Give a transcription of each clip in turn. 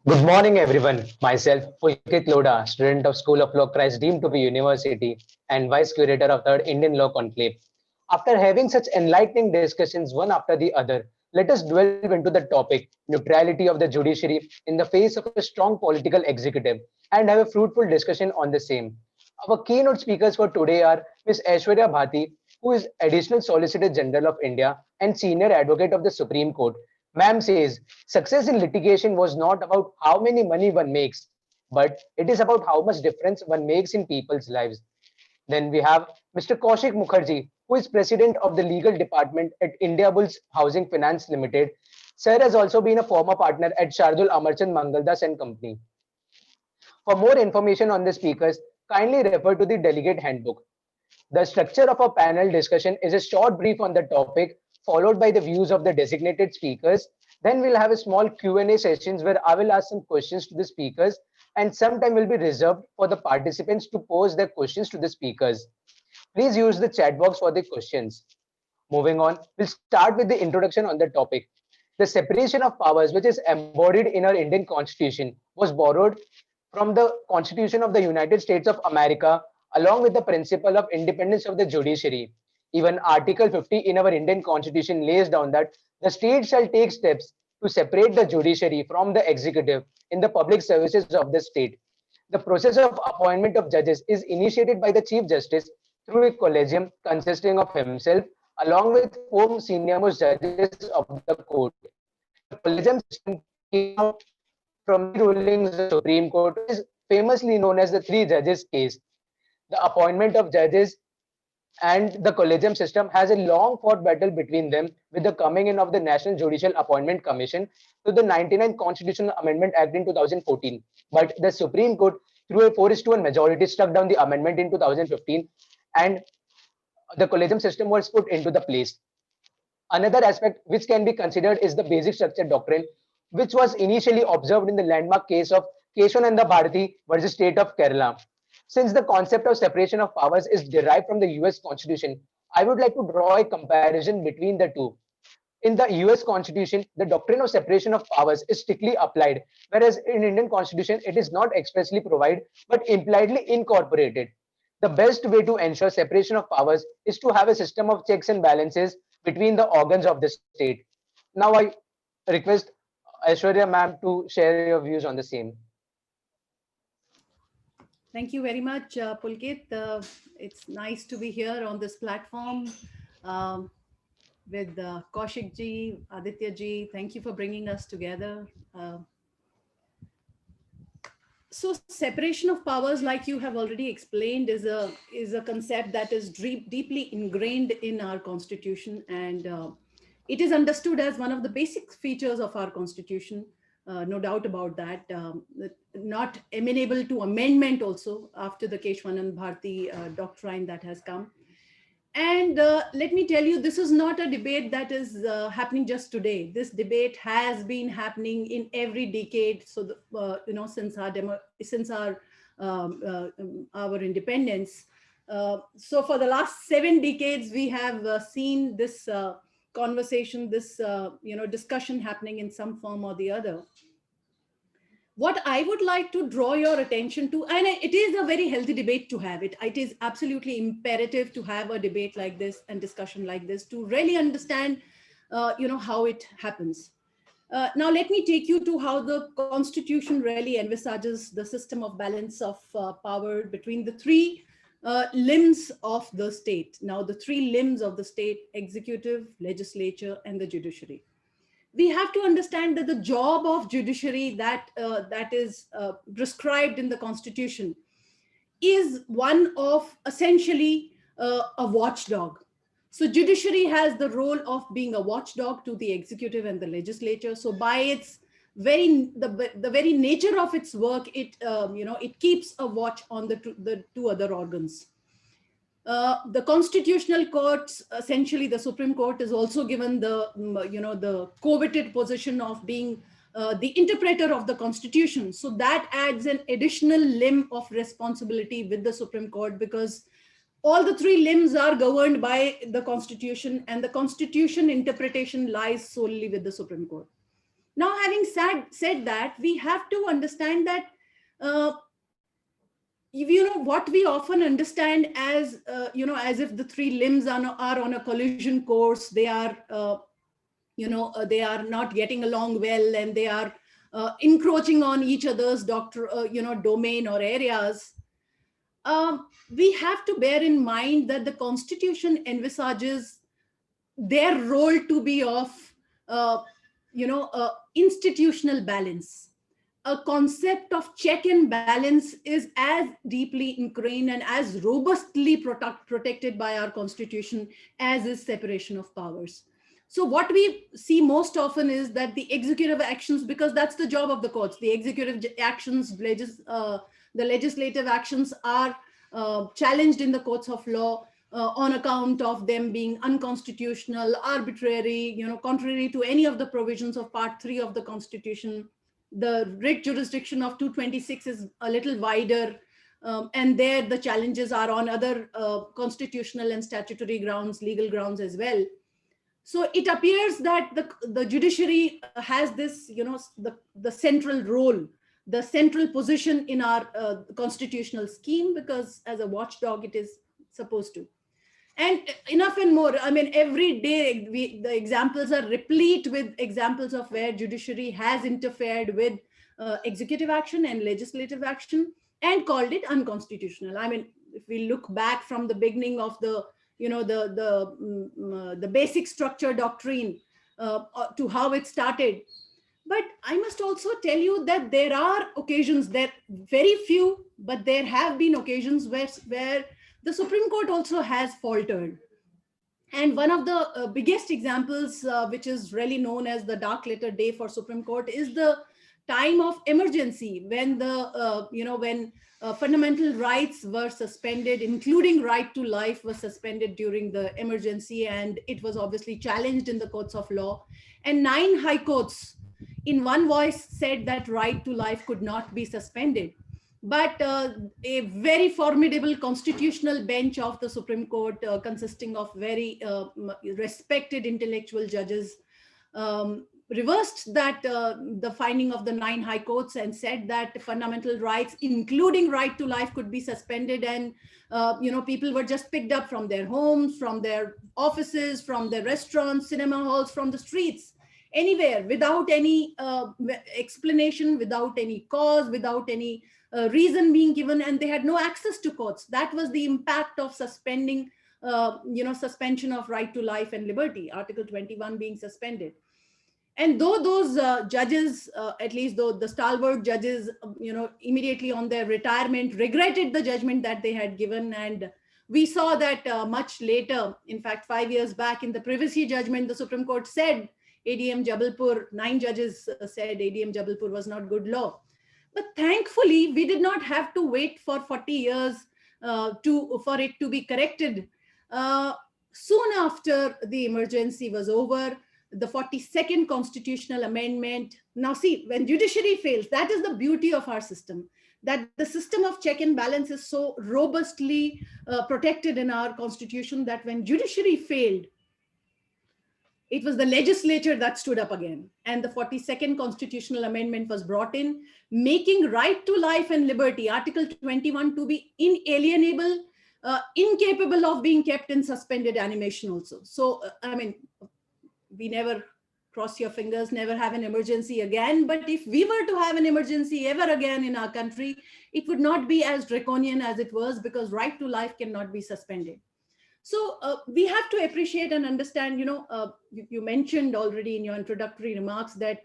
Good morning, everyone. Myself, Pulkit Loda, student of School of Law, Christ deemed to be University, and Vice Curator of Third Indian Law Conclave. After having such enlightening discussions one after the other, let us delve into the topic neutrality of the judiciary in the face of a strong political executive and have a fruitful discussion on the same. Our keynote speakers for today are Ms. Aishwarya Bhati, who is Additional Solicitor General of India and Senior Advocate of the Supreme Court. Ma'am says success in litigation was not about how many money one makes, but it is about how much difference one makes in people's lives. Then we have Mr. Kaushik Mukherjee, who is President of the Legal Department at Indiabulls Housing Finance Limited. Sir has also been a former partner at Shardul Amarchand Mangaldas and Company. For more information on the speakers, kindly refer to the delegate handbook. The structure of a panel discussion is a short brief on the topic, followed by the views of the designated speakers. Then we'll have a small Q&A sessions where I will ask some questions to the speakers, and some time will be reserved for the participants to pose their questions to the speakers. Please use the chat box for the questions. Moving on, we'll start with the introduction on the topic. The separation of powers, which is embodied in our Indian Constitution, was borrowed from the Constitution of the United States of America, along with the principle of independence of the judiciary. Even Article 50 in our Indian Constitution lays down that the state shall take steps to separate the judiciary from the executive in the public services of the state. The process of appointment of judges is initiated by the Chief Justice through a collegium consisting of himself along with four senior-most judges of the court. The collegium system came out from the rulings of the Supreme Court, which is famously known as the three judges case. The appointment of judges and the collegium system has a long fought battle between them with the coming in of the National Judicial Appointment Commission to the 99th Constitutional Amendment Act in 2014. But the Supreme Court, through a 4:1 majority, struck down the amendment in 2015 and the collegium system was put into the place. Another aspect which can be considered is the basic structure doctrine, which was initially observed in the landmark case of Keshananda Bharati versus State of Kerala. Since the concept of separation of powers is derived from the US Constitution, I would like to draw a comparison between the two. In the US Constitution, the doctrine of separation of powers is strictly applied, whereas in Indian Constitution, it is not expressly provided but impliedly incorporated. The best way to ensure separation of powers is to have a system of checks and balances between the organs of the state. Now I request Aishwarya ma'am to share your views on the same. Thank you very much, Pulkit. It's nice to be here on this platform um, with Kaushik ji, Aditya ji. Thank you for bringing us together. So separation of powers, like you have already explained, is a concept that is deeply ingrained in our constitution, and it is understood as one of the basic features of our constitution. No doubt about that. Not amenable to amendment also after the Keshwanand Bharti doctrine that has come. And let me tell you, this is not a debate that is happening just today. This debate has been happening in every decade. So, since our independence. So, for the last 7 decades, we have seen this conversation, this discussion happening in some form or the other. What I would like to draw your attention to, and it is a very healthy debate to have it is absolutely imperative to have a debate like this and discussion like this to really understand, how it happens. Now, let me take you to how the Constitution really envisages the system of balance of power between the three limbs of the state. Now, the three limbs of the state: executive, legislature, and the judiciary. We have to understand that the job of judiciary that is prescribed in the constitution is one of essentially a watchdog. So judiciary has the role of being a watchdog to the executive and the legislature. So by its the very nature of its work, it keeps a watch on the two other organs. The constitutional courts, essentially the Supreme Court, is also given the coveted position of being the interpreter of the Constitution. So that adds an additional limb of responsibility with the Supreme Court, because all the three limbs are governed by the Constitution, and the Constitution interpretation lies solely with the Supreme Court. Now, having said that, we have to understand that, what we often understand as, as if the three limbs are on a collision course. They are, they are not getting along well, and they are encroaching on each other's domain or areas. We have to bear in mind that the Constitution envisages their role to be of, institutional balance. A concept of check and balance is as deeply ingrained and as robustly protected by our Constitution as is separation of powers. So what we see most often is that the executive actions, because that's the job of the courts, the executive actions, the legislative actions are challenged in the courts of law on account of them being unconstitutional, arbitrary, contrary to any of the provisions of Part 3 of the Constitution. The writ jurisdiction of 226 is a little wider, and there the challenges are on other constitutional and statutory grounds, legal grounds as well. So it appears that the judiciary has this, the central role, the central position in our constitutional scheme, because as a watchdog it is supposed to. And enough and more. I mean, every day the examples are replete with examples of where judiciary has interfered with executive action and legislative action and called it unconstitutional. I mean, if we look back from the beginning of the, the basic structure doctrine to how it started. But I must also tell you that there are occasions, there very few, but there have been occasions where the Supreme Court also has faltered. And one of the biggest examples, which is really known as the dark letter day for Supreme Court, is the time of emergency, when when fundamental rights were suspended, including right to life was suspended during the emergency, and it was obviously challenged in the courts of law. And 9 high courts in one voice said that right to life could not be suspended. But a very formidable constitutional bench of the Supreme Court, consisting of very respected intellectual judges, reversed that the finding of the 9 high courts and said that fundamental rights, including right to life, could be suspended. And people were just picked up from their homes, from their offices, from their restaurants, cinema halls, from the streets, anywhere, without any explanation, without any cause, without any reason being given, and they had no access to courts. That was the impact of suspending, suspension of right to life and liberty, Article 21 being suspended. And though those judges, at least though the stalwart judges, immediately on their retirement regretted the judgment that they had given, and we saw that much later, in fact, 5 years back in the privacy judgment, the Supreme Court said ADM Jabalpur, 9 judges said ADM Jabalpur was not good law. But thankfully, we did not have to wait for 40 years for it to be corrected. Soon after the emergency was over, the 42nd constitutional amendment. Now see, when judiciary fails, that is the beauty of our system, that the system of check and balance is so robustly protected in our constitution that when judiciary failed, it was the legislature that stood up again. And the 42nd constitutional amendment was brought in, making right to life and liberty, Article 21, to be inalienable, incapable of being kept in suspended animation also. So, I mean, we never, cross your fingers, never have an emergency again. But if we were to have an emergency ever again in our country, it would not be as draconian as it was, because right to life cannot be suspended. So we have to appreciate and understand, you mentioned already in your introductory remarks that,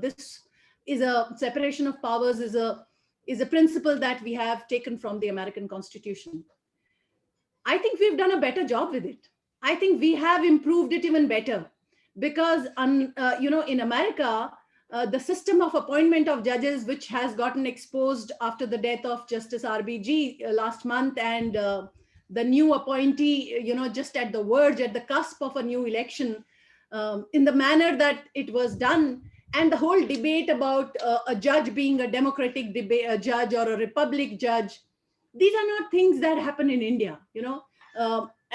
this is a separation of powers is a principle that we have taken from the American Constitution. I think we've done a better job with it. I think we have improved it even better, because, in America, the system of appointment of judges, which has gotten exposed after the death of Justice RBG last month, and the new appointee, just at the verge, at the cusp of a new election, in the manner that it was done, and the whole debate about a judge being a democratic judge or a republic judge, these are not things that happen in India,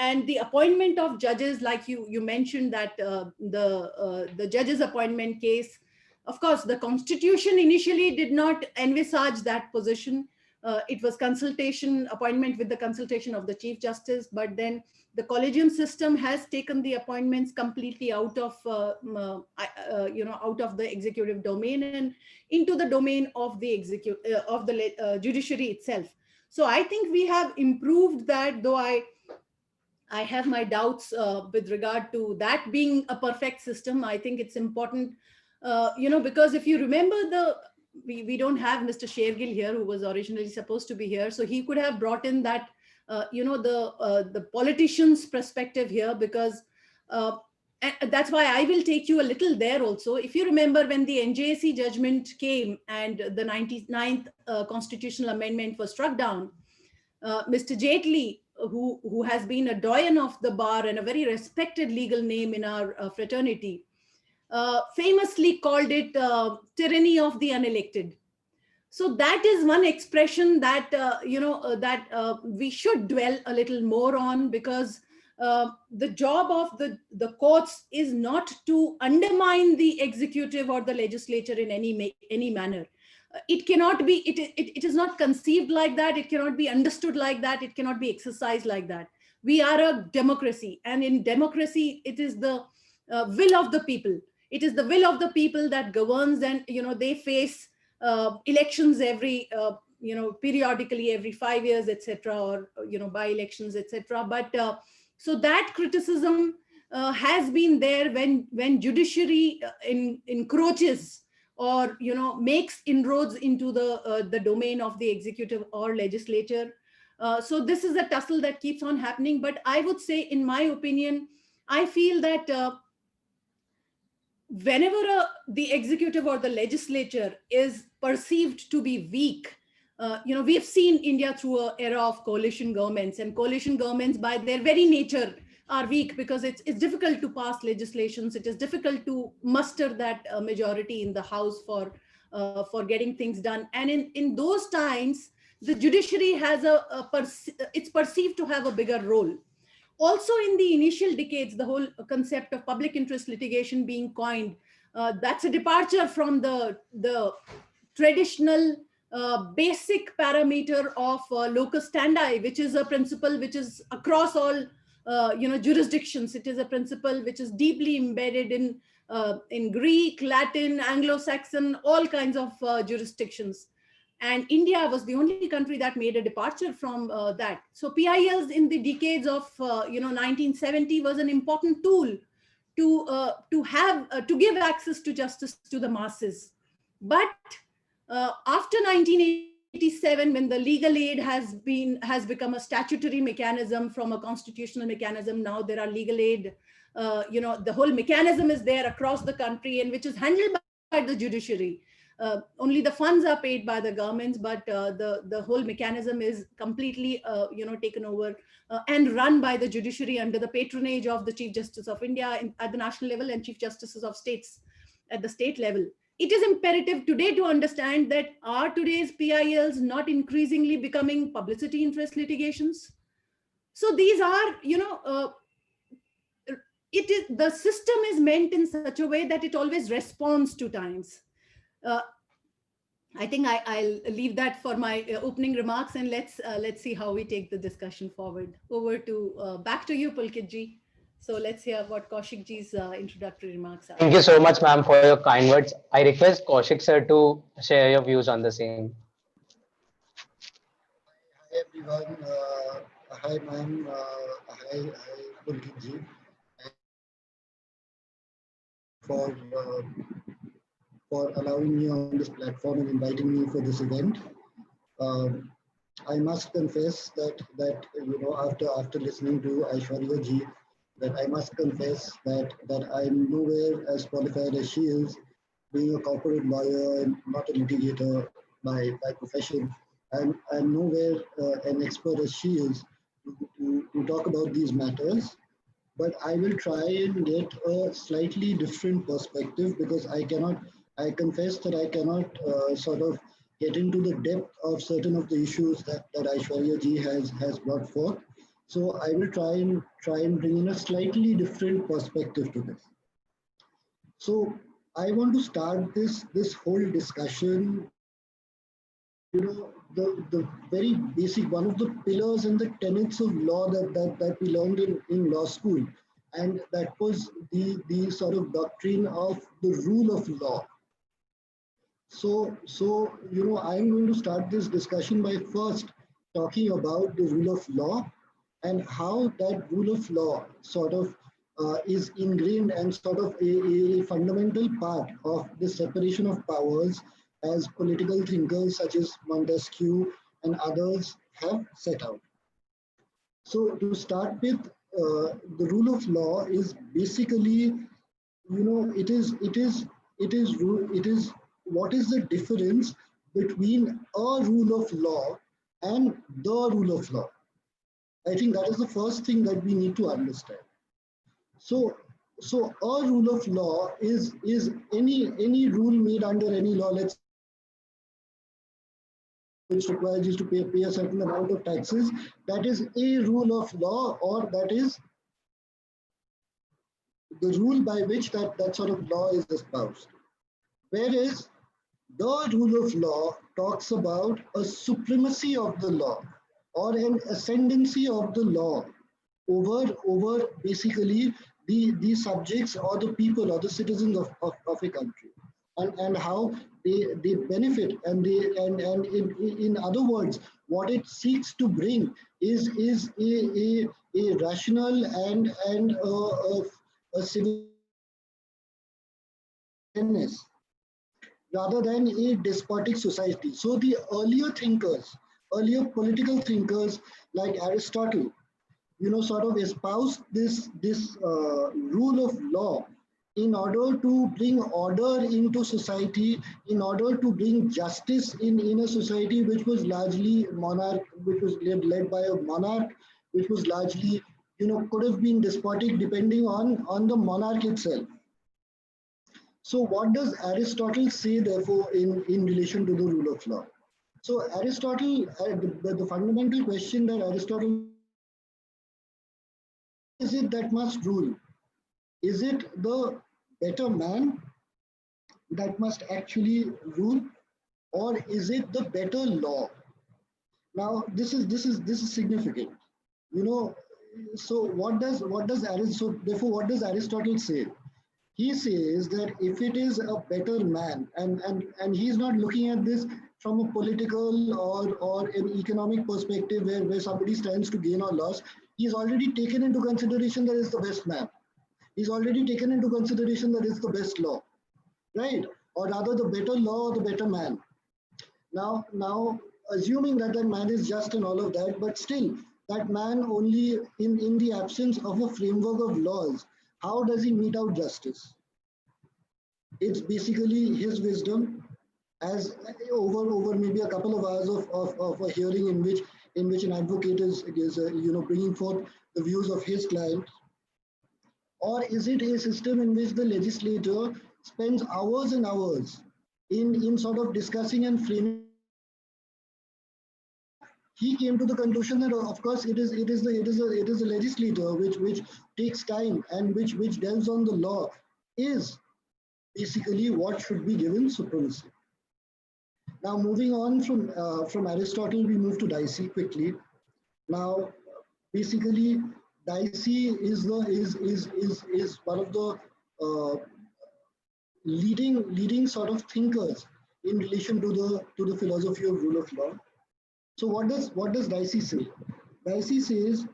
and the appointment of judges, like you mentioned that the judges appointment case Of course, the constitution initially did not envisage that position. It was consultation, appointment with the consultation of the Chief Justice, but then the collegium system has taken the appointments completely out of, out of the executive domain and into the domain of the judiciary itself. So I think we have improved that, though I have my doubts with regard to that being a perfect system. I think it's important, because if you remember we don't have Mr. Shergill here, who was originally supposed to be here. So he could have brought in that, the politician's perspective here, because and that's why I will take you a little there also. If you remember when the NJAC judgment came and the 99th constitutional amendment was struck down, Mr. Jaitley, who has been a doyen of the bar and a very respected legal name in our fraternity, famously called it tyranny of the unelected. So that is one expression that, we should dwell a little more on, because the job of the courts is not to undermine the executive or the legislature in any manner. It cannot be, it is not conceived like that. It cannot be understood like that. It cannot be exercised like that. We are a democracy, and in democracy, it is the will of the people. It is the will of the people that governs, and they face elections every periodically every 5 years, etc., or by elections, etc. But so that criticism has been there when judiciary encroaches or makes inroads into the domain of the executive or legislature. So this is a tussle that keeps on happening. But I would say, in my opinion, I feel that whenever the executive or the legislature is perceived to be weak, we have seen India through an era of coalition governments, and coalition governments by their very nature are weak because it's difficult to pass legislations. It is difficult to muster that majority in the House for getting things done. And in those times, the judiciary has it's perceived to have a bigger role. Also, in the initial decades, the whole concept of public interest litigation being coined, that's a departure from the traditional basic parameter of locus standi, which is a principle which is across all jurisdictions. It is a principle which is deeply embedded in Greek, Latin, Anglo-Saxon, all kinds of jurisdictions. And India was the only country that made a departure from that. So PILs in the decades of 1970 was an important tool to give access to justice to the masses. But after 1987, when the legal aid has become a statutory mechanism from a constitutional mechanism, now there are legal aid. The whole mechanism is there across the country, and which is handled by the judiciary. Only the funds are paid by the governments, but the whole mechanism is completely taken over and run by the judiciary under the patronage of the Chief Justice of India at the national level and Chief Justices of states at the state level. It is imperative today to understand that are today's PILs not increasingly becoming publicity interest litigations? So these are, the system is meant in such a way that it always responds to times. I think I'll leave that for my opening remarks, and let's see how we take the discussion forward. Over to back to you, Pulkit ji. So let's hear what Kaushik ji's introductory remarks are. Thank you so much, ma'am, for your kind words. I request Kaushik sir to share your views on the same. Hi everyone. Hi ma'am. Hi Pulkit ji. For allowing me on this platform and inviting me for this event. I must confess that after listening to Aishwarya ji, that I must confess that I'm nowhere as qualified as she is, being a corporate lawyer and not a litigator by profession. I'm nowhere an expert as she is to talk about these matters. But I will try and get a slightly different perspective, because I confess that I cannot sort of get into the depth of certain of the issues that Aishwarya ji has brought forth. So I will try and bring in a slightly different perspective to this. So I want to start this whole discussion, the very basic, one of the pillars and the tenets of law that we learned in law school. And that was the sort of doctrine of the rule of law. So, I'm going to start this discussion by first talking about the rule of law and how that rule of law sort of is ingrained and sort of a fundamental part of the separation of powers as political thinkers such as Montesquieu and others have set out. So to start with, the rule of law is basically, it is what is the difference between a rule of law and the rule of law. I think that is the first thing that we need to understand. So, so a rule of law is any rule made under any law. Let's which requires you to pay a certain amount of taxes. That is a rule of law, or that is the rule by which that sort of law is espoused. Whereas the rule of law talks about a supremacy of the law or an ascendancy of the law over basically the subjects or the people or the citizens of a country, and how they benefit, and and in other words, what it seeks to bring is a rational and a civil fairness rather than a despotic society. So the earlier thinkers, earlier political thinkers like Aristotle, sort of espoused this rule of law in order to bring order into society, in order to bring justice in a society which was largely monarch, which was led by a monarch, which was largely, could have been despotic depending on the monarch itself. So what does Aristotle say, therefore, in relation to the rule of law? So Aristotle, the fundamental question that Aristotle is it that must rule? Is it the better man that must actually rule, or is it the better law? Now, this is significant. You know, so what does Aristotle? So therefore, what does Aristotle say? He says that if it is a better man, and he's not looking at this from a political or an economic perspective where somebody stands to gain or loss, he's already taken into consideration that it's the best man. He's already taken into consideration that it's the best law, right? Or rather, the better law or the better man. Now, assuming that that man is just and all of that, but still, that man only in the absence of a framework of laws, how does he mete out justice? It's basically his wisdom, as over maybe a couple of hours of a hearing in which an advocate is bringing forth the views of his client, or is it a system in which the legislator spends hours and hours in sort of discussing and framing? He came to the conclusion that of course it is the legislator which takes time and which delves on the law is basically what should be given supremacy. Now moving on from Aristotle, we move to Dicey quickly. Now basically Dicey is one of the uh, leading sort of thinkers in relation to the philosophy of rule of law. So what does Dicey say? Dicey says,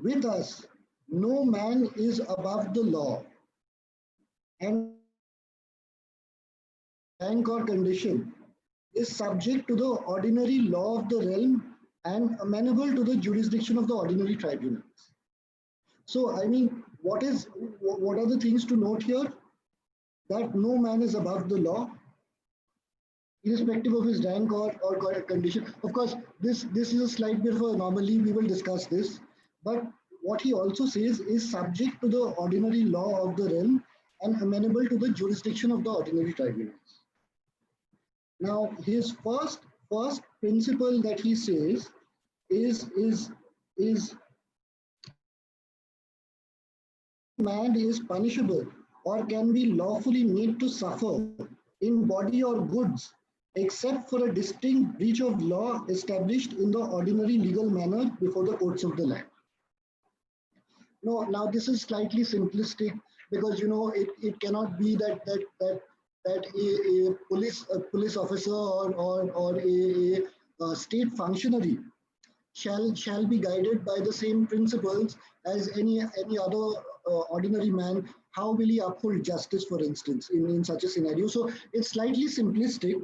with us, no man is above the law, and rank or condition is subject to the ordinary law of the realm and amenable to the jurisdiction of the ordinary tribunals. So I mean, what are the things to note here? That no man is above the law, irrespective of his rank or condition. Of course, this is a slight bit of an anomaly. We will discuss this. But what he also says is subject to the ordinary law of the realm and amenable to the jurisdiction of the ordinary tribunals. Now, his first principle that he says is man is punishable or can be lawfully made to suffer in body or goods, except for a distinct breach of law established in the ordinary legal manner before the courts of the land. No, now this is slightly simplistic because it cannot be that a police officer or a state functionary shall be guided by the same principles as any other ordinary man. How will he uphold justice, for instance, in such a scenario? So it's slightly simplistic,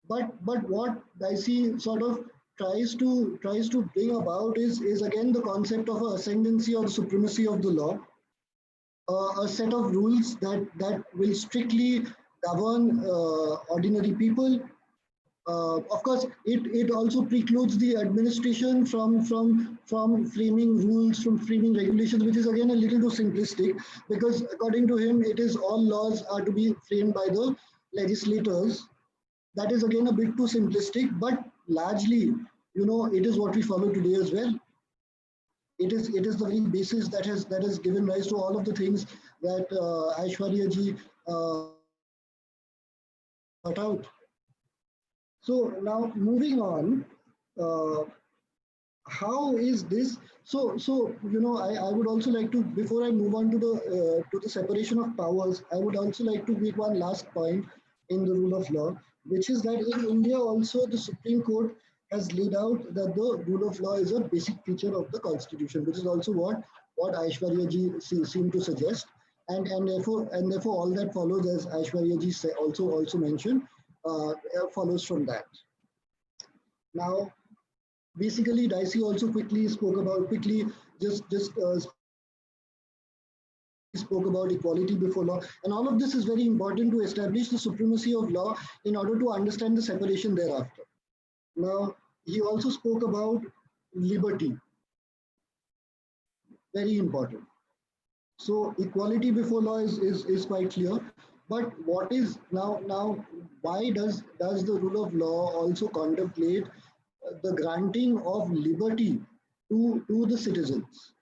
but what Dicey sort of tries to bring about is again the concept of a ascendancy or supremacy of the law, a set of rules that will strictly govern ordinary people. Of course, it also precludes the administration from framing rules, from framing regulations, which is again a little too simplistic, because according to him, it is all laws are to be framed by the legislators. That is again a bit too simplistic, but largely, it is what we follow today as well. It is the very basis that has given rise to all of the things that Aishwarya ji brought out. So now moving on, uh, how is this? I would also like to, before I move on to the separation of powers, I would also like to make one last point in the rule of law, which is that in India also the Supreme Court has laid out that the rule of law is a basic feature of the constitution, which is also what Aishwarya ji seemed to suggest, and therefore all that follows, as Aishwarya ji also mentioned, follows from that. Now, basically, Dicey also spoke about equality before law, and all of this is very important to establish the supremacy of law in order to understand the separation thereafter. Now, he also spoke about liberty, very important. So equality before law is quite clear. But what is now why does the rule of law also contemplate the granting of liberty to the citizens?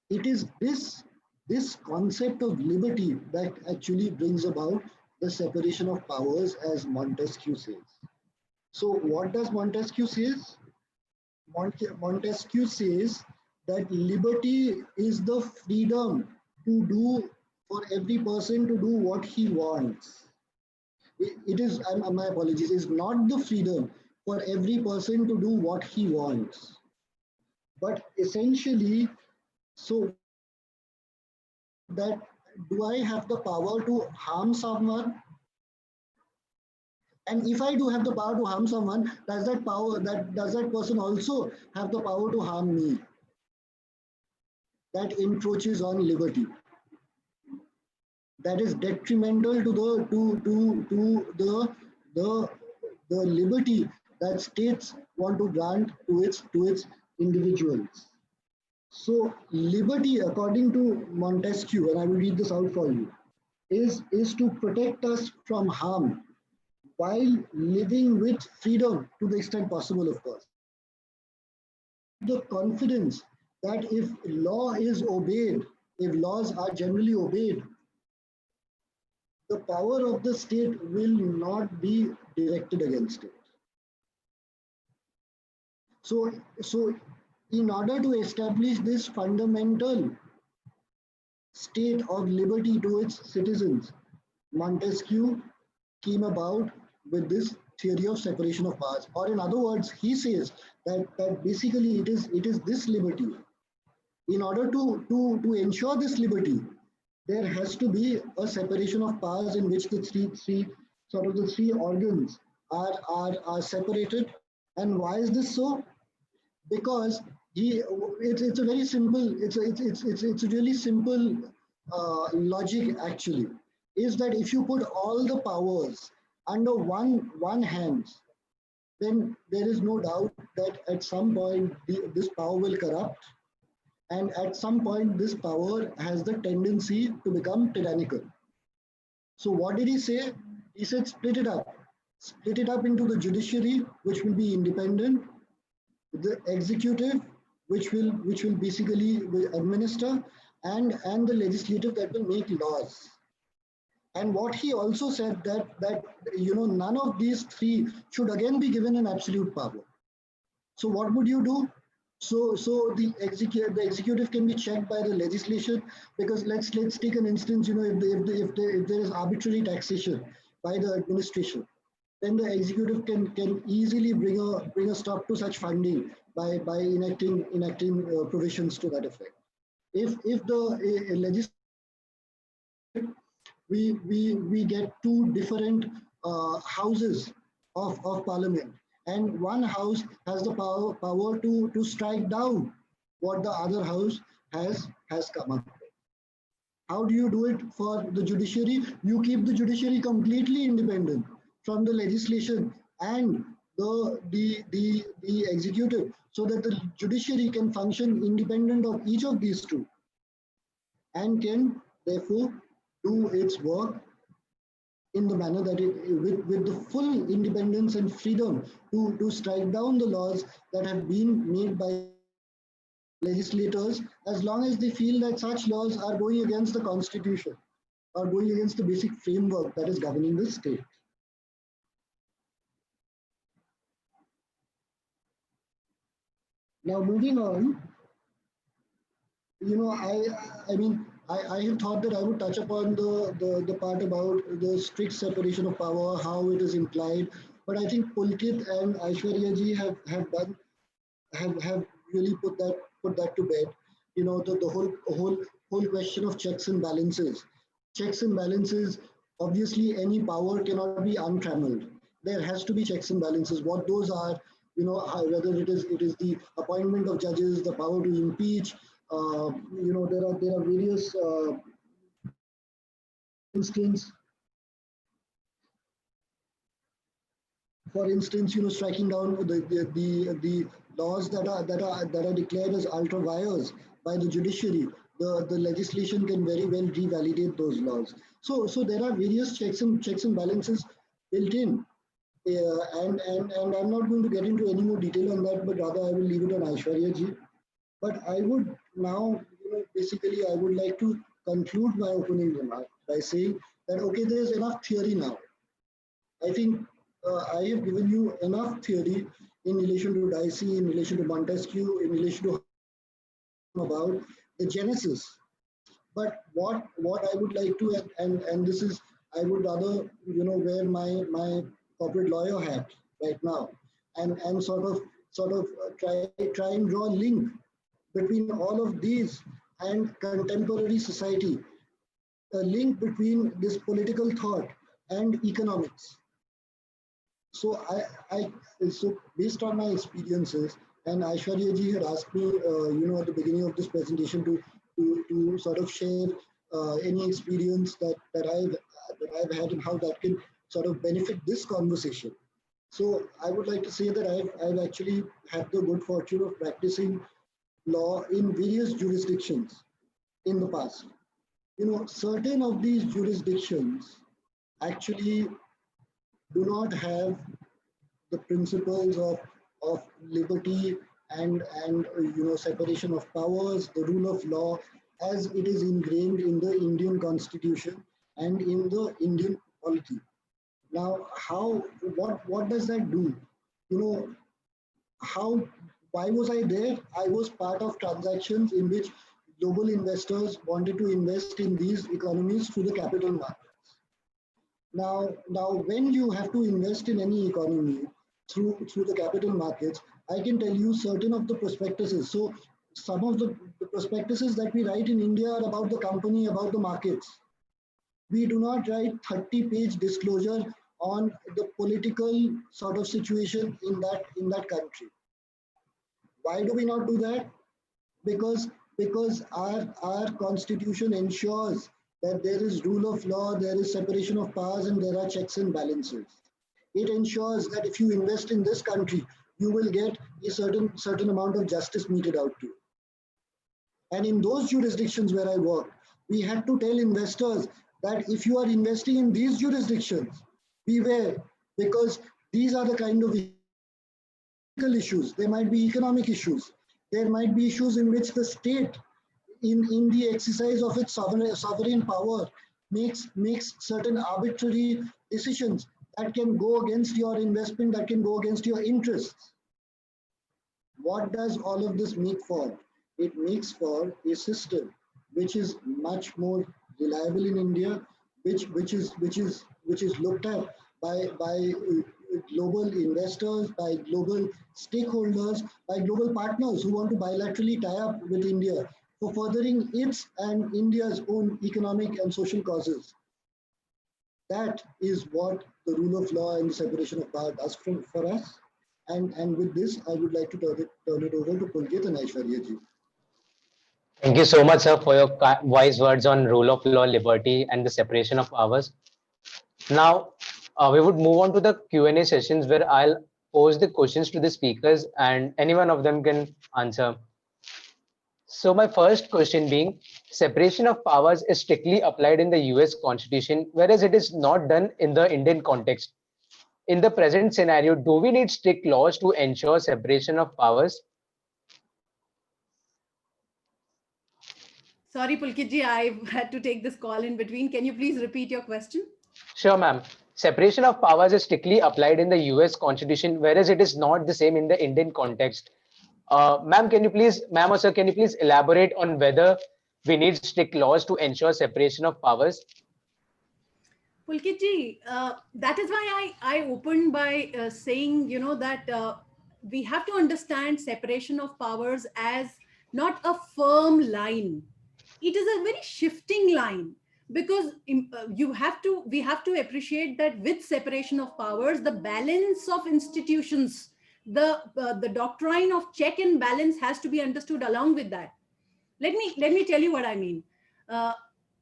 It is this concept of liberty that actually brings about the separation of powers, as Montesquieu says. So what does Montesquieu says? Montesquieu says that liberty is the freedom to do, for every person to do what he wants. It is, my apologies, is not the freedom for every person to do what he wants. But essentially, so that do I have the power to harm someone? And if I do have the power to harm someone, does that person also have the power to harm me? That encroaches on liberty. That is detrimental to the liberty that states want to grant to its individuals. So liberty, according to Montesquieu, and I will read this out for you, is to protect us from harm while living with freedom to the extent possible, of course. The confidence that if law is obeyed, if laws are generally obeyed, the power of the state will not be directed against it. So in order to establish this fundamental state of liberty to its citizens, Montesquieu came about with this theory of separation of powers. Or in other words, he says that basically it is this liberty. In order to ensure this liberty, there has to be a separation of powers in which the three organs are separated. And why is this so? Because it's a very simple, it's a really simple logic actually, is that if you put all the powers under one hand, then there is no doubt that at some point this power will corrupt, and at some point this power has the tendency to become tyrannical. So what did he say? He said split it up. Split it up into the judiciary, which will be independent, the executive, which will basically administer, and the legislative that will make laws. And what he also said that none of these three should again be given an absolute power. So what would you do? So the executive can be checked by the legislation, because let's take an instance. If there is arbitrary taxation by the administration, then the executive can easily bring a stop to such funding by enacting provisions to that effect. If the legislature, we get two different houses of parliament, and one house has the power to strike down what the other house has come up with. How do you do it for the judiciary? You keep the judiciary completely independent from the legislation and the executive, so that the judiciary can function independent of each of these two, and can therefore do its work in the manner that with the full independence and freedom to strike down the laws that have been made by legislators, as long as they feel that such laws are going against the constitution or going against the basic framework that is governing the state. Now, moving on, I have thought that I would touch upon the part about the strict separation of power, how it is implied. But I think Pulkit and Aishwarya ji have really put that to bed. The whole question of checks and balances. Checks and balances. Obviously, any power cannot be untrammeled. There has to be checks and balances. What those are, whether it is the appointment of judges, the power to impeach. There are various instances. For instance, striking down the laws that are declared as ultra vires by the judiciary. The legislation can very well revalidate those laws. So there are various checks and balances built in. And I'm not going to get into any more detail on that, but rather I will leave it on Aishwarya ji. But I would now, basically, I would like to conclude my opening remark by saying that, okay, there is enough theory now. I think I have given you enough theory in relation to Dicey, in relation to Montesquieu, in relation to about the genesis. But what I would like to, and this is, I would rather, wear my corporate lawyer hat right now, and sort of try and draw a link between all of these and contemporary society, a link between this political thought and economics. So so based on my experiences, and Aishwarya ji had asked me, at the beginning of this presentation to sort of share any experience that I've had and how that can sort of benefit this conversation. So I would like to say that I've actually had the good fortune of practicing law in various jurisdictions in the past. Certain of these jurisdictions actually do not have the principles of liberty and separation of powers, the rule of law, as it is ingrained in the Indian Constitution and in the Indian polity. Now, what does that do? Why was I there? I was part of transactions in which global investors wanted to invest in these economies through the capital markets. Now, when you have to invest in any economy through the capital markets, I can tell you certain of the prospectuses. So some of the prospectuses that we write in India are about the company, about the markets. We do not write 30-page disclosure on the political sort of situation in that country. Why do we not do that? Because our constitution ensures that there is rule of law, there is separation of powers, and there are checks and balances. It ensures that if you invest in this country, you will get a certain amount of justice meted out to you. And in those jurisdictions where I work, we had to tell investors that if you are investing in these jurisdictions, beware, because these are the kind of issues. There might be economic issues. There might be issues in which the state in the exercise of its sovereign power, makes certain arbitrary decisions that can go against your investment, that can go against your interests. What does all of this make for? It makes for a system which is much more reliable in India, which is looked at by global investors, by global stakeholders, by global partners who want to bilaterally tie up with India for furthering its and India's own economic and social causes. That is what the rule of law and the separation of power does for us. And with this, I would like to turn it over to Pulkit and Aishwarya ji. Thank you so much, sir, for your wise words on rule of law, liberty, and the separation of powers. Now, we would move on to the Q&A sessions where I'll pose the questions to the speakers and any one of them can answer. So my first question being, separation of powers is strictly applied in the US Constitution, whereas it is not done in the Indian context. In the present scenario, do we need strict laws to ensure separation of powers? Sorry, Pulkitji, I had to take this call in between. Can you please repeat your question? Sure, ma'am. Separation of powers is strictly applied in the US Constitution, whereas it is not the same in the Indian context. Ma'am, ma'am or sir, can you please elaborate on whether we need strict laws to ensure separation of powers? Pulkitji, that is why I opened by saying, that we have to understand separation of powers as not a firm line. It is a very shifting line, because we have to appreciate that with separation of powers, the balance of institutions, the doctrine of check and balance has to be understood along with that. Let me tell you what I mean.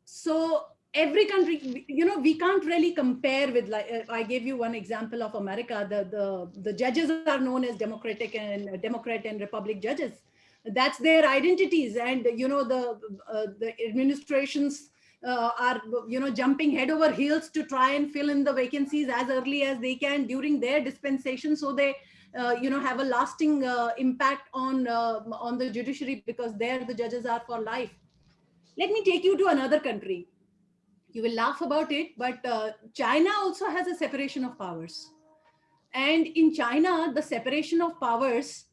So every country, we can't really compare with, like, I gave you one example of America. The judges are known as Democrat and Republic judges. That's their identities, and the administrations are jumping head over heels to try and fill in the vacancies as early as they can during their dispensation, so they have a lasting impact on the judiciary, because there the judges are for life. Let me take you to another country. You will laugh about it, but China also has a separation of powers. And in China, the separation of powers,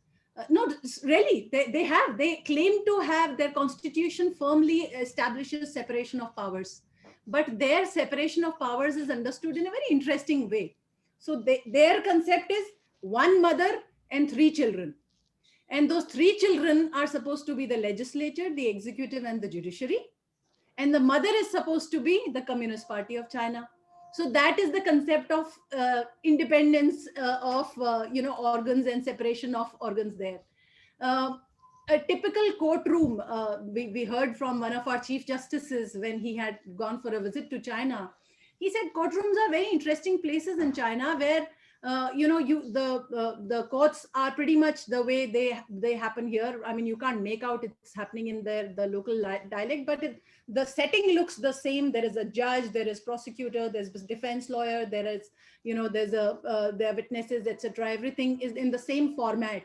no, really, they claim to have, their constitution firmly establishes separation of powers. But their separation of powers is understood in a very interesting way. So their concept is one mother and 3 children. And those 3 children are supposed to be the legislature, the executive, and the judiciary. And the mother is supposed to be the Communist Party of China. So that is the concept of independence of organs and separation of organs there. A typical courtroom, we heard from one of our chief justices when he had gone for a visit to China. He said courtrooms are very interesting places in China where the courts are pretty much the way they happen here. I mean, you can't make out it's happening in the local dialect, but the setting looks the same. There is a judge, there is prosecutor, there's defense lawyer, there is there are witnesses, etc. Everything is in the same format.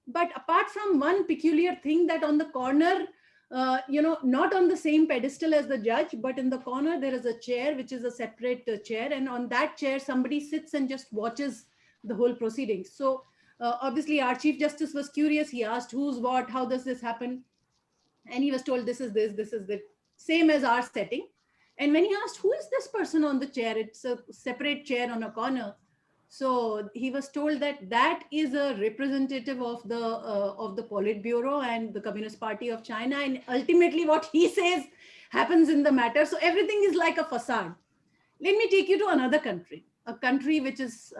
But apart from one peculiar thing, that on the corner, not on the same pedestal as the judge, but in the corner, there is a chair, which is a separate chair. And on that chair, somebody sits and just watches the whole proceedings. So obviously our chief justice was curious. He asked who's what, how does this happen? And he was told, this is the same as our setting. And when he asked, who is this person on the chair? It's a separate chair on a corner. So he was told that is a representative of the Politburo and the Communist Party of China, and ultimately what he says happens in the matter. So everything is like a facade. Let me take you to another country, a country which is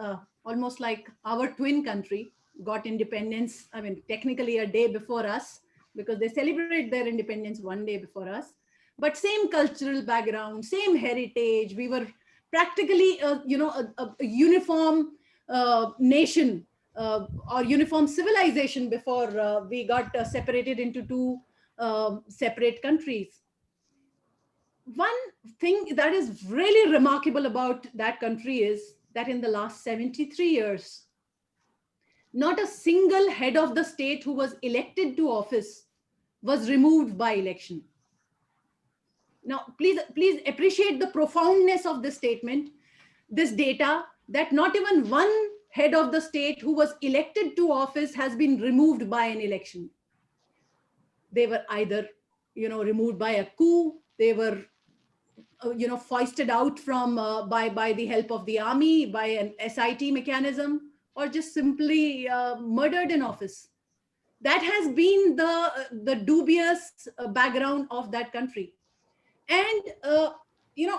almost like our twin country, got independence, I mean, technically a day before us, because they celebrate their independence one day before us, but same cultural background, same heritage. We were practically a uniform nation or uniform civilization before we got separated into 2 separate countries. One thing that is really remarkable about that country is that in the last 73 years, not a single head of the state who was elected to office was removed by election. Now, please appreciate the profoundness of this statement, this data, that not even one head of the state who was elected to office has been removed by an election. They were either, removed by a coup, they were, foisted out from by the help of the army, by an SIT mechanism, or just simply murdered in office. That has been the dubious background of that country. And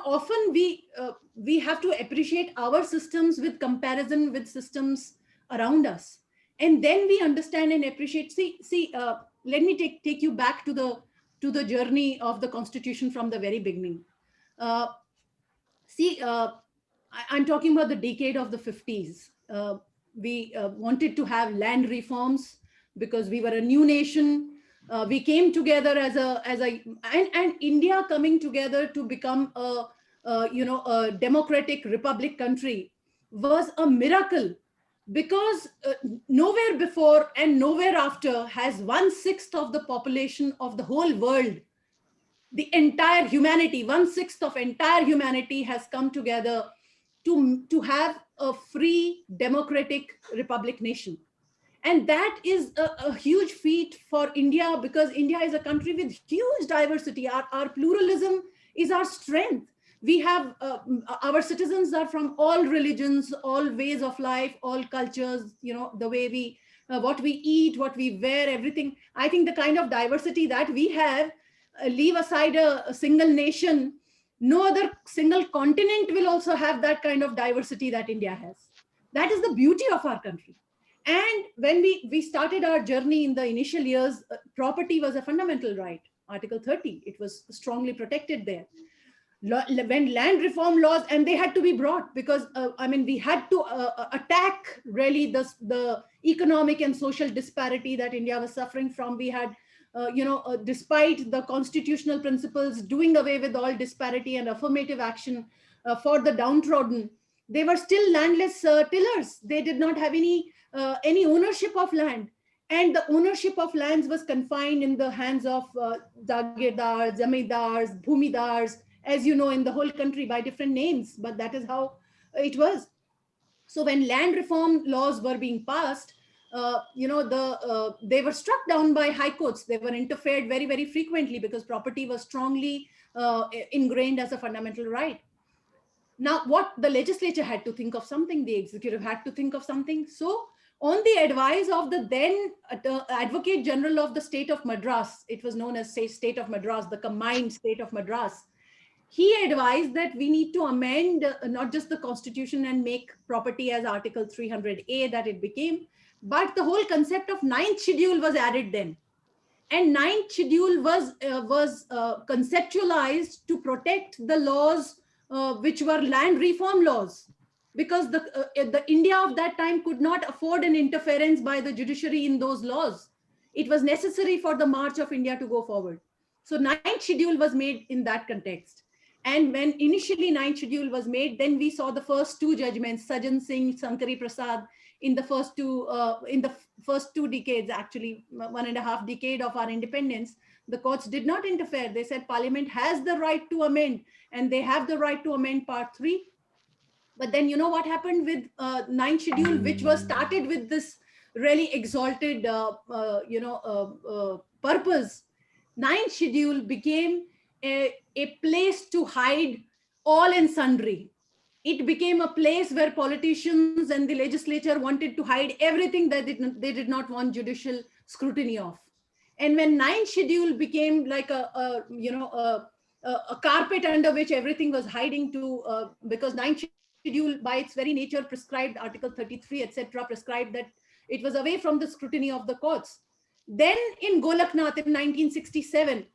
often we have to appreciate our systems with comparison with systems around us, and then we understand and appreciate. Let me take you back to the journey of the Constitution from the very beginning. I'm talking about the decade of the 50s. We wanted to have land reforms because we were a new nation. We came together and India coming together to become a democratic republic country was a miracle, because nowhere before and nowhere after has 1/6 of the population of the whole world, the entire humanity, 1/6 of entire humanity has come together to have a free democratic republic nation. And that is a huge feat for India, because India is a country with huge diversity. Our pluralism is our strength. We have, our citizens are from all religions, all ways of life, all cultures, the way we, what we eat, what we wear, everything. I think the kind of diversity that we have, leave aside a single nation, no other single continent will also have that kind of diversity that India has. That is the beauty of our country. And when we started our journey in the initial years, property was a fundamental right, Article 30. It was strongly protected there. When land reform laws, and they had to be brought because, we had to attack really the economic and social disparity that India was suffering from. We had, despite the constitutional principles doing away with all disparity and affirmative action for the downtrodden, they were still landless tillers. They did not have any ownership of land, and the ownership of lands was confined in the hands of jagirdars, zamindars, bhumidars, as you know, in the whole country by different names, but that is how it was. So when land reform laws were being passed, they were struck down by high courts. They were interfered very, very frequently because property was strongly ingrained as a fundamental right. Now, what the legislature had to think of something, the executive had to think of something. So on the advice of the then Advocate General of the state of Madras, it was known as State of Madras, the combined state of Madras, he advised that we need to amend not just the constitution and make property as Article 300A that it became, but the whole concept of 9th schedule was added then. And 9th schedule was conceptualized to protect the laws which were land reform laws, because the India of that time could not afford an interference by the judiciary in those laws. It was necessary for the march of India to go forward. So 9th schedule was made in that context. And when initially 9th schedule was made, then we saw the first two judgments, Sajan Singh, Sankari Prasad, in the first two decades, actually 1.5 decade of our independence. The courts did not interfere. They said Parliament has the right to amend, and they have the right to amend Part 3. But then you know what happened with 9th schedule, which was started with this really exalted purpose. 9th schedule became a place to hide all and sundry. It became a place where politicians and the legislature wanted to hide everything that they did not want judicial scrutiny of. And when 9th schedule became like a carpet under which everything was hiding to, because 9th schedule by its very nature prescribed, Article 33, etc., prescribed that it was away from the scrutiny of the courts. Then in Golaknath in 1967,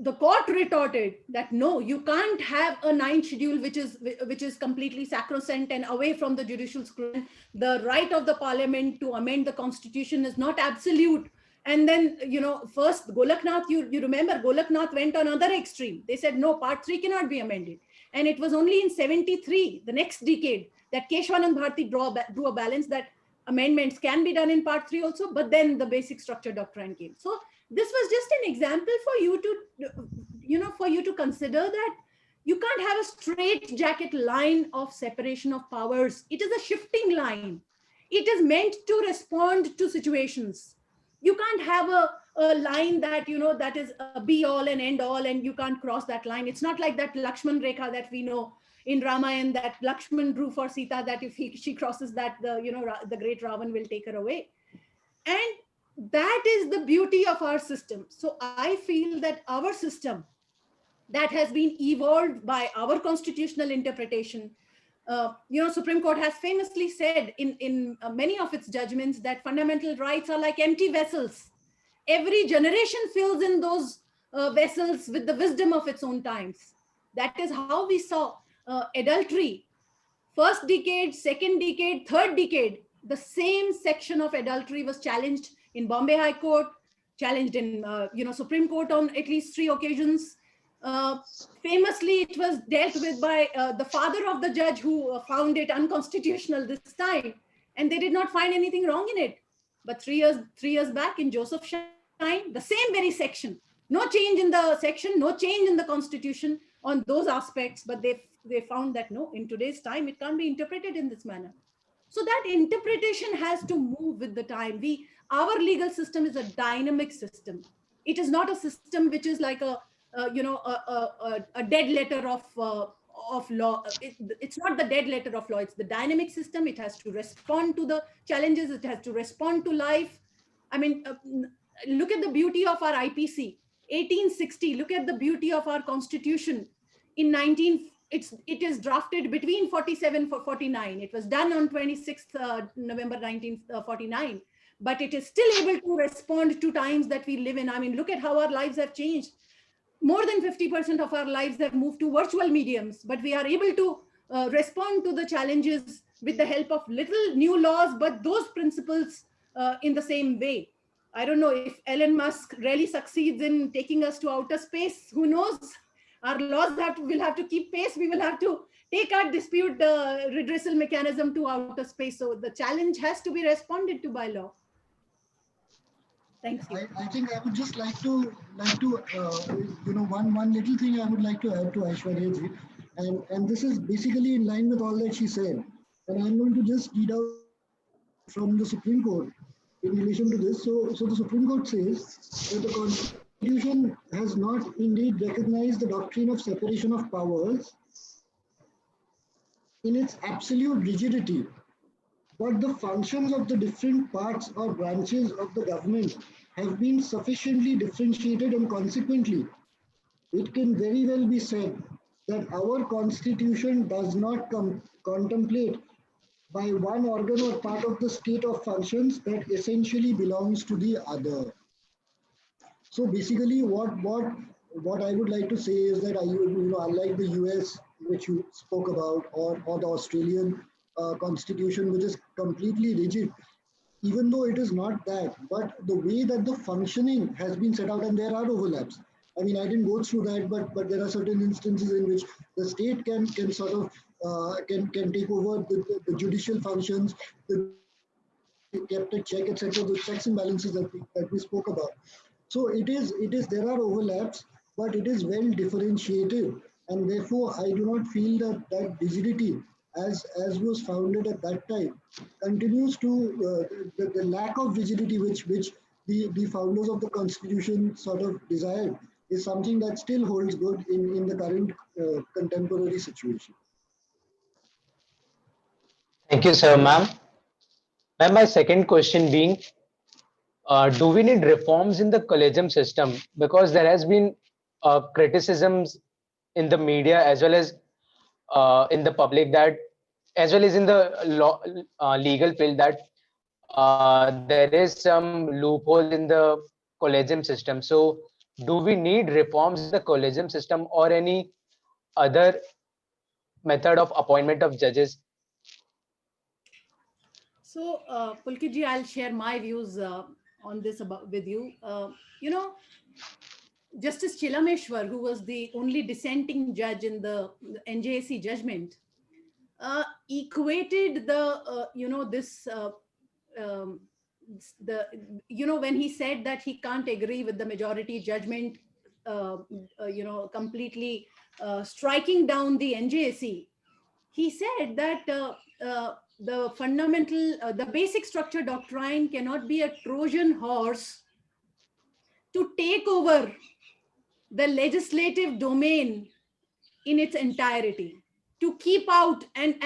the court retorted that no, you can't have a 9th schedule which is completely sacrosanct and away from the judicial scrutiny. The right of the Parliament to amend the constitution is not absolute. And then, first Golaknath, you remember Golaknath went on another extreme. They said, no, Part 3 cannot be amended. And it was only in 73, the next decade, that Keshwanand Bharati drew a balance that amendments can be done in part 3 also, but then the basic structure doctrine came. So this was just an example for you to, for you to consider that you can't have a straight jacket line of separation of powers. It is a shifting line. It is meant to respond to situations. You can't have a line that, that is a be all and end all, and you can't cross that line. It's not like that Lakshman Rekha that we know in Ramayana that Lakshman drew for Sita, that if she crosses that, the great Ravan will take her away. And that is the beauty of our system. So I feel that our system that has been evolved by our constitutional interpretation, Supreme Court has famously said in many of its judgments that fundamental rights are like empty vessels. Every generation fills in those vessels with the wisdom of its own times. That is how we saw adultery. First decade, second decade, third decade, the same section of adultery was challenged in Bombay High Court, challenged in Supreme Court on at least 3 occasions. Famously, it was dealt with by the father of the judge who found it unconstitutional this time, and they did not find anything wrong in it. But 3 years back in Joseph Shine, the same very section, no change in the section, no change in the constitution on those aspects, but they found that no, in today's time, it can't be interpreted in this manner. So that interpretation has to move with the time. Our legal system is a dynamic system. It is not a system which is like a dead letter of law. It's not the dead letter of law. It's the dynamic system. It has to respond to the challenges. It has to respond to life. I mean, look at the beauty of our IPC, 1860. Look at the beauty of our constitution. It is drafted between 47 for 49. It was done on 26th November 1949. But it is still able to respond to times that we live in. I mean, look at how our lives have changed. More than 50% of our lives have moved to virtual mediums, but we are able to respond to the challenges with the help of little new laws, but those principles in the same way. I don't know if Elon Musk really succeeds in taking us to outer space. Who knows? Our laws will have to keep pace. We will have to take our dispute redressal mechanism to outer space. So the challenge has to be responded to by law. Thank you. I think I would just like to one little thing I would like to add to Aishwarya ji, and this is basically in line with all that she said, and I'm going to just read out from the Supreme Court in relation to this. So the Supreme Court says that the Constitution has not indeed recognized the doctrine of separation of powers in its absolute rigidity, but the functions of the different parts or branches of the government have been sufficiently differentiated, and consequently, it can very well be said that our constitution does not contemplate by one organ or part of the state of functions that essentially belongs to the other. So basically, what I would like to say is that unlike the US, which you spoke about, or the Australian constitution, which is completely rigid, even though it is not that, but the way that the functioning has been set out, and there are overlaps. I mean, I didn't go through that, but there are certain instances in which the state can sort of can take over the judicial functions, the kept a check, etc. The checks and balances that we spoke about. So there are overlaps, but it is well differentiated, and therefore I do not feel that rigidity as was founded at that time continues to the lack of rigidity which the founders of the Constitution sort of desired is something that still holds good in the current contemporary situation. Thank you, sir, ma'am. Ma'am, my second question being, do we need reforms in the collegium system? Because there has been criticisms in the media as well as in the public, that as well as in the law legal field, that there is some loophole in the collegium system. So do we need reforms in the collegium system or any other method of appointment of judges? So Pulkit ji, I'll share my views on this with you. Justice Chilameshwar, who was the only dissenting judge in the NJAC judgment, equated the this the when he said that he can't agree with the majority judgment, completely striking down the NJSC, he said that the basic structure doctrine cannot be a Trojan horse to take over the legislative domain in its entirety, to keep out and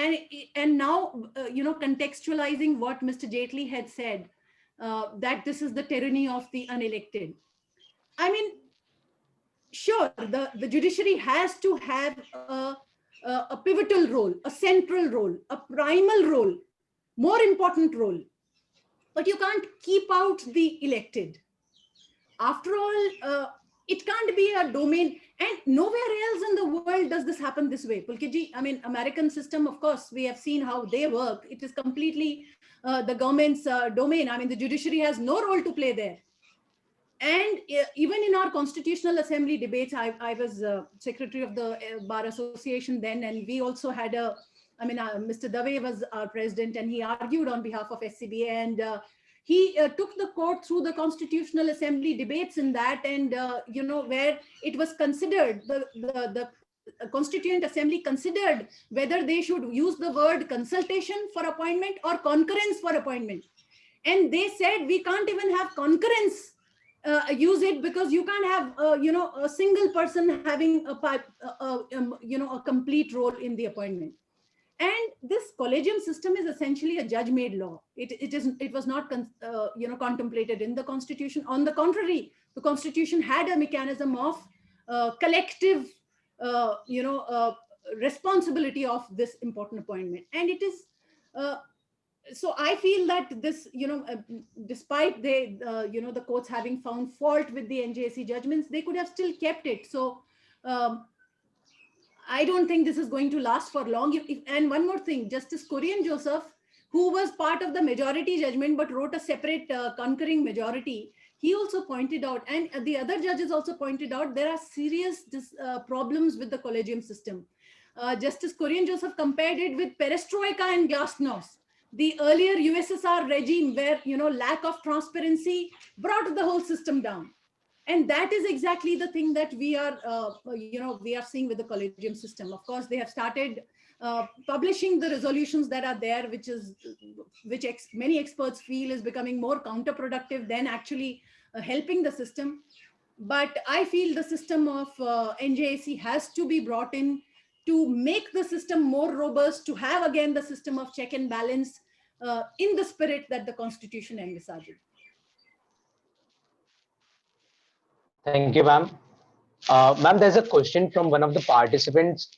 now contextualizing what Mr. Jaitley had said, that this is the tyranny of the unelected. I mean, sure, the judiciary has to have a pivotal role, a central role, a primal role, more important role, but you can't keep out the elected. After all, it can't be a domain, and nowhere else in the world does this happen this way. Pulkitji, I mean, American system, of course, we have seen how they work. It is completely the government's domain. I mean, the judiciary has no role to play there. And even in our Constitutional Assembly debates, I was secretary of the Bar Association then, and we also had Mr. Dave was our president, and he argued on behalf of SCBA, and he took the court through the Constitutional Assembly debates in that, and where it was considered, the Constituent Assembly considered whether they should use the word consultation for appointment or concurrence for appointment, and they said we can't even have concurrence. Use it because you can't have a single person having a complete role in the appointment. And this collegium system is essentially a judge-made law. It was not contemplated in the Constitution. On the contrary, the Constitution had a mechanism of collective responsibility of this important appointment, and it is. So I feel that this, despite the courts having found fault with the NJSC judgments, they could have still kept it. So I don't think this is going to last for long. And one more thing, Justice Kurian Joseph, who was part of the majority judgment but wrote a separate concurring majority, he also pointed out, and the other judges also pointed out, there are serious problems with the collegium system. Justice Kurian Joseph compared it with perestroika and glasnost, the earlier USSR regime, where lack of transparency brought the whole system down. And that is exactly the thing that we are seeing with the collegium system. Of course, they have started publishing the resolutions that are there, which many experts feel is becoming more counterproductive than actually helping the system. But I feel the system of NJSC has to be brought in to make the system more robust, to have again the system of check and balance in the spirit that the Constitution envisages. Thank you, ma'am. Ma'am, there's a question from one of the participants.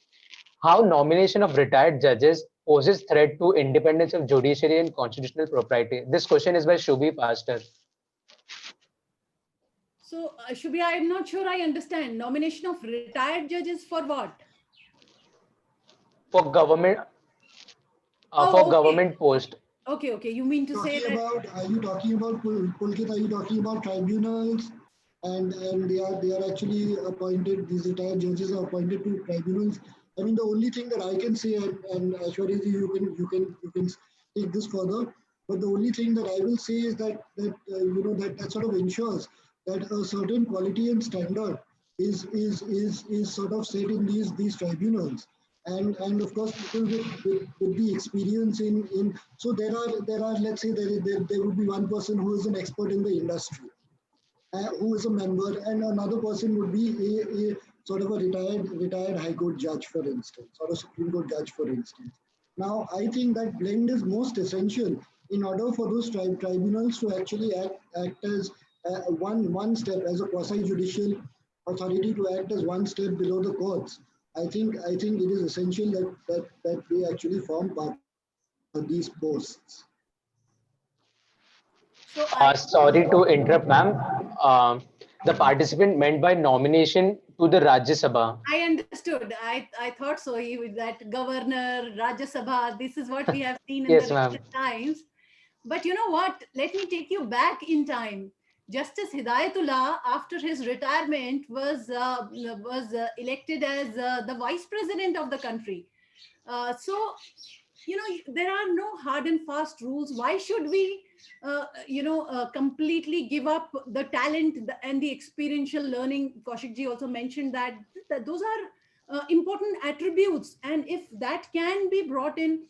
How nomination of retired judges poses threat to independence of judiciary and constitutional propriety? This question is by Shubhi Pastor. So, Shubhi, I'm not sure I understand. Nomination of retired judges for what? For government, government post. Okay. You mean to say that? Are you talking about Pulkit? Are you talking about tribunals? And they are actually appointed. These retired judges are appointed to tribunals. I mean, the only thing that I can say, and Aishwarya, you can take this further. But the only thing that I will say is that sort of ensures that a certain quality and standard is sort of set in these tribunals. And of course, people with the experience in so there are let's say there would be one person who is an expert in the industry, who is a member, and another person would be a sort of a retired High Court judge, for instance, or a Supreme Court judge, for instance. Now, I think that blend is most essential in order for those tribunals to actually act as one step, as a quasi-judicial authority, to act as one step below the courts. I think it is essential that they actually form part of these posts. So sorry to interrupt, ma'am. The participant meant by nomination to the Rajya Sabha. I understood. I thought so. That governor, Rajya Sabha, this is what we have seen in Yes, the ma'am. recent times. But you know what? Let me take you back in time. Justice Hidayatullah, after his retirement, was elected as the vice president of the country. So there are no hard and fast rules. Why should we completely give up the talent and the experiential learning? Kaushik ji also mentioned that those are important attributes, and if that can be brought in,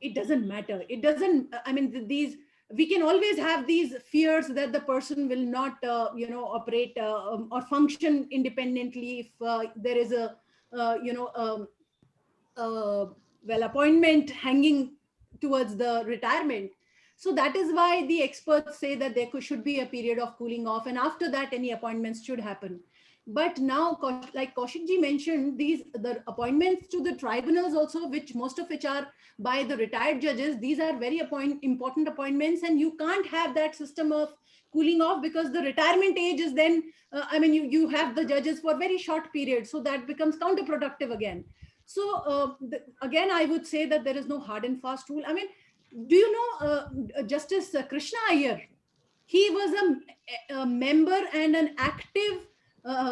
it doesn't matter. It doesn't, I mean, these, we can always have these fears that the person will not operate or function independently if there is a appointment hanging towards the retirement. So that is why the experts say that there should be a period of cooling off, and after that any appointments should happen. But now, like Kaushik ji mentioned, the appointments to the tribunals also, which most of which are by the retired judges, these are very important appointments, and you can't have that system of cooling off, because the retirement age is then you have the judges for very short periods, so that becomes counterproductive again. So again, I would say that there is no hard and fast rule. I mean, do you know Justice Krishna Iyer? He was a member and an active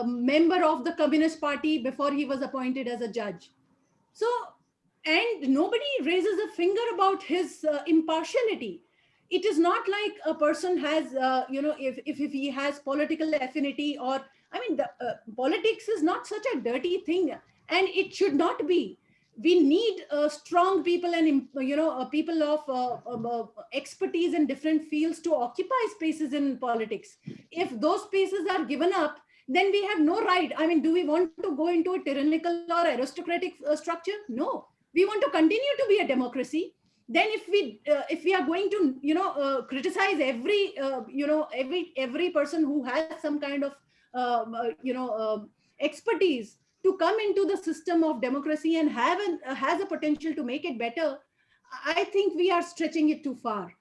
member of the Communist Party before he was appointed as a judge. So, and nobody raises a finger about his impartiality. It is not like a person has, if he has political affinity, or, I mean, politics is not such a dirty thing, and it should not be. We need strong people and, people of expertise in different fields to occupy spaces in politics. If those spaces are given up, then we have no right. I mean, do we want to go into a tyrannical or aristocratic structure? No, we want to continue to be a democracy. Then if we are going to criticize every person who has some kind of expertise to come into the system of democracy and has a potential to make it better, I think we are stretching it too far.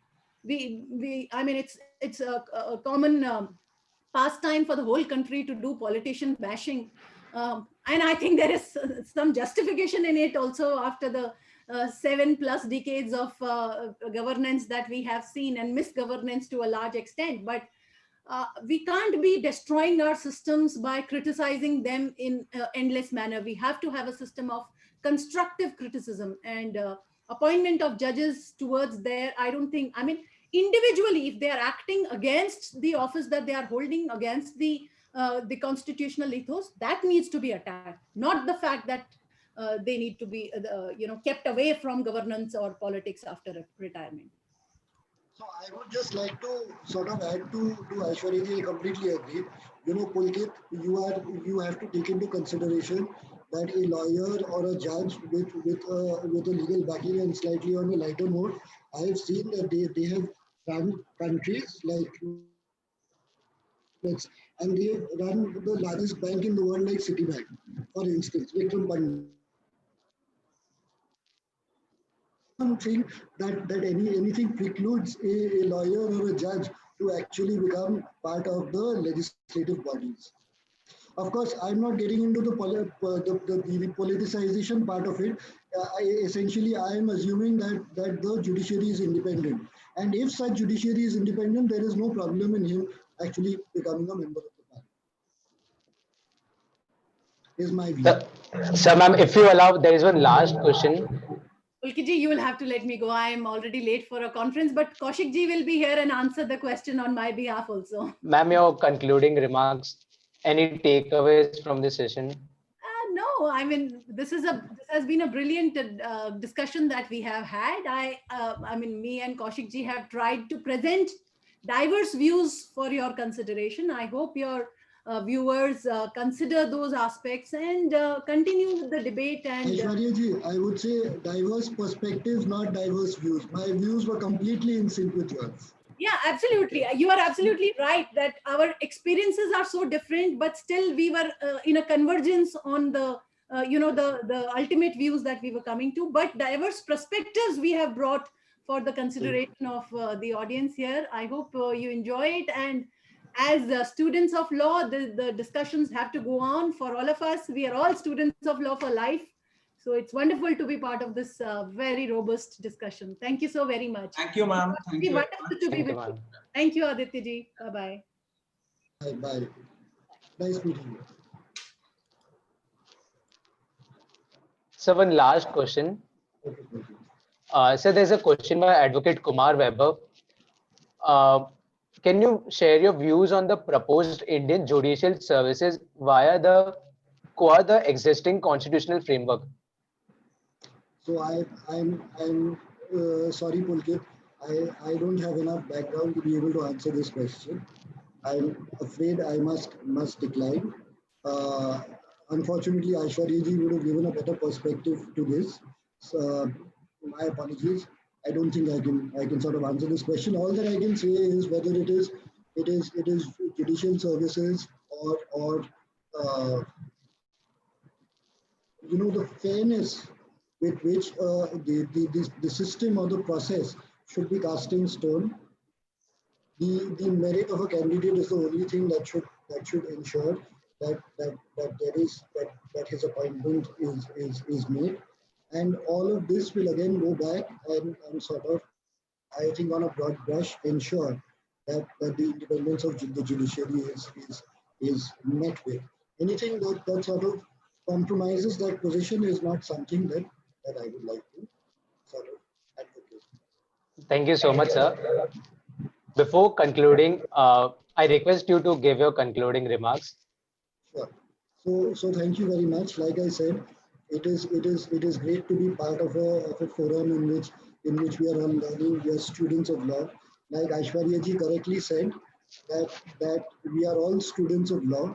I mean, it's a common pastime for the whole country to do politician bashing, and I think there is some justification in it also after the 7+ decades of governance that we have seen, and misgovernance to a large extent. But we can't be destroying our systems by criticizing them in endless manner. We have to have a system of constructive criticism, and appointment of judges towards there. I don't think, I mean, individually, if they are acting against the office that they are holding, against the constitutional ethos, that needs to be attacked, not the fact that they need to be kept away from governance or politics after retirement. So I would just like to sort of add to Aishwarya ji. I completely agree. Pulkit, you have to take into consideration that a lawyer or a judge with a legal backing, and slightly on a lighter note, I have seen that they have run countries like, and they run the largest bank in the world like Citibank, for instance, Vikram Pandit. I don't think that anything precludes a lawyer or a judge to actually become part of the legislative bodies. Of course, I'm not getting into the politicization part of it. Essentially, I am assuming that the judiciary is independent. And if such judiciary is independent, there is no problem in him actually becoming a member of the parliament. Is my view. So, ma'am, if you allow, there is one last question. Pulkit ji, you will have to let me go. I am already late for a conference, but Kaushik ji will be here and answer the question on my behalf also. Ma'am, your concluding remarks, any takeaways from this session? No, I mean, this has been a brilliant discussion that we have had. I mean, me and Kaushik ji have tried to present diverse views for your consideration. I hope your viewers consider those aspects and continue the debate. And Aishwarya ji, I would say diverse perspectives, not diverse views. My views were completely in sync with yours. Yeah, absolutely. You are absolutely right that our experiences are so different, but still we were in a convergence on the the ultimate views that we were coming to. But diverse perspectives we have brought for the consideration of the audience here. I hope you enjoy it. And as students of law, the discussions have to go on for all of us. We are all students of law for life. So it's wonderful to be part of this very robust discussion. Thank you so very much. Thank you, ma'am. Thank you. Wonderful to be with you. Thank you, Aditya ji. Bye-bye. Bye. Nice meeting you. So one last question. Okay, thank you. So there's a question by Advocate Kumar Weber. Uh, can you share your views on the proposed Indian judicial services via the existing constitutional framework? So I'm sorry, Pulkit. I don't have enough background to be able to answer this question. I'm afraid I must decline. Uh, Unfortunately, Aishwarya ji would have given a better perspective to this. So, my apologies. I don't think I can sort of answer this question. All that I can say is whether it is judicial services or the fairness with which the system or the process should be cast in stone. The merit of a candidate is the only thing that should ensure that his appointment is made, and all of this will again go back and sort of, I think, on a broad brush ensure that the independence of the judiciary is met with. Anything that sort of compromises that position is not something that I would like to sort of advocate. Thank you so much, sir. Before concluding, I request you to give your concluding remarks. Sure. So thank you very much. Like I said, it is great to be part of a forum in which we are all learning. We are students of law. Like Aishwarya ji correctly said, that we are all students of law.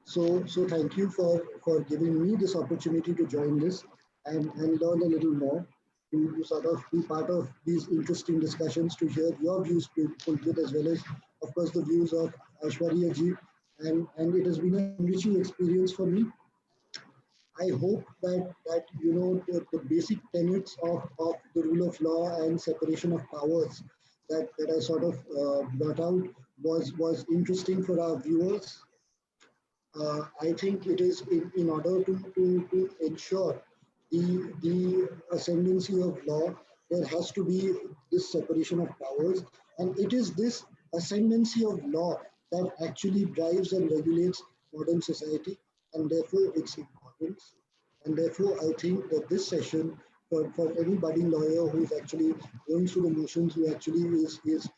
So thank you for giving me this opportunity to join this and learn a little more, to sort of be part of these interesting discussions, to hear your views, Pulkit, as well as, of course, the views of Aishwarya ji. And it has been an enriching experience for me. I hope that the basic tenets of the rule of law and separation of powers that I sort of brought out was interesting for our viewers. I think it is in order to ensure the ascendancy of law, there has to be this separation of powers. And it is this ascendancy of law that actually drives and regulates modern society, and therefore its importance. And therefore, I think that this session, for any budding lawyer who is actually going through the motions, who actually is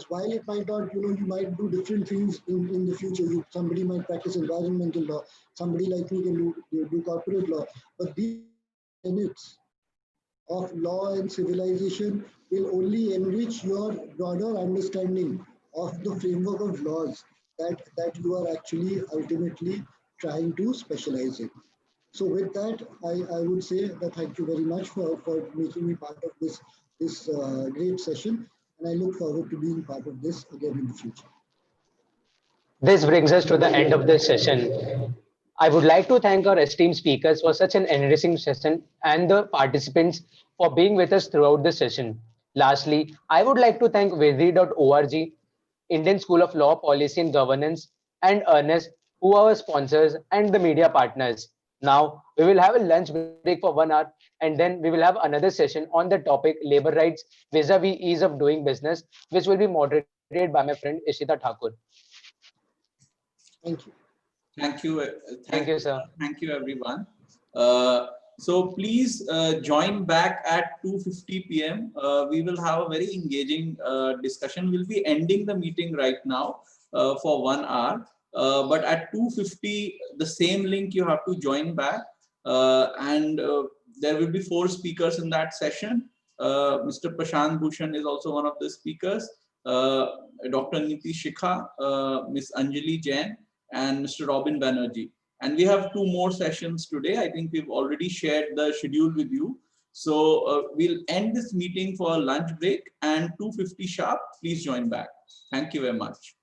while it might not, you might do different things in the future. Somebody might practice environmental law, somebody like me can do corporate law, but these tenets of law and civilization will only enrich your broader understanding of the framework of laws that you are actually ultimately trying to specialize in. So with that, I would say that thank you very much for making me part of this great session, and I look forward to being part of this again in the future. This brings us to the end of this session. I would like to thank our esteemed speakers for such an enriching session and the participants for being with us throughout the session. Lastly, I would like to thank Vidhi.org, Indian School of Law, Policy and Governance, and Ernest, who are our sponsors and the media partners. Now, we will have a lunch break for 1 hour, and then we will have another session on the topic labor rights vis-a-vis ease of doing business, which will be moderated by my friend Ishita Thakur. Thank you. Thank you. Thank you, sir. Thank you, everyone. So please join back at 2:50 p.m. We will have a very engaging discussion. We'll be ending the meeting right now for 1 hour. But at 2:50, the same link you have to join back. And there will be 4 speakers in that session. Mr. Prashant Bhushan is also one of the speakers. Dr. Niti Shikha, Ms. Anjali Jain, and Mr. Robin Banerjee. And we have 2 more sessions today. I think we've already shared the schedule with you. So we'll end this meeting for a lunch break, and 2:50 sharp, please join back. Thank you very much.